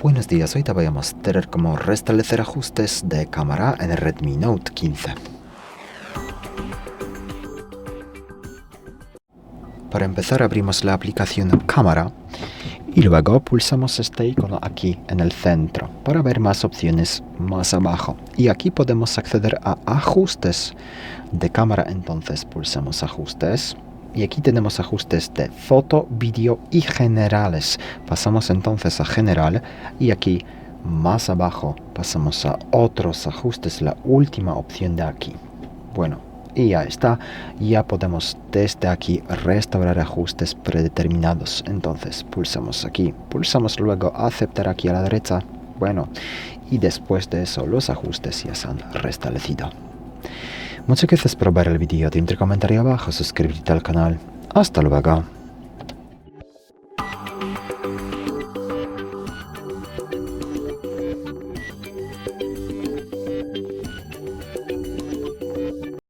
Buenos días, hoy te voy a mostrar cómo restablecer ajustes de cámara en el Redmi Note 15. Para empezar abrimos la aplicación Cámara y luego pulsamos este icono aquí en el centro para ver más opciones más abajo. Y aquí podemos acceder a ajustes de cámara, entonces pulsamos ajustes. Y aquí tenemos ajustes de foto, vídeo y generales. Pasamos entonces a general y aquí más abajo pasamos a otros ajustes, la última opción de aquí. Bueno, y ya está. Ya podemos desde aquí restaurar ajustes predeterminados. Entonces pulsamos aquí, pulsamos luego aceptar aquí a la derecha. Bueno, y después de eso los ajustes ya se han restablecido. Muchas gracias por ver el vídeo, dentro comentario abajo, suscríbete al canal. Hasta luego.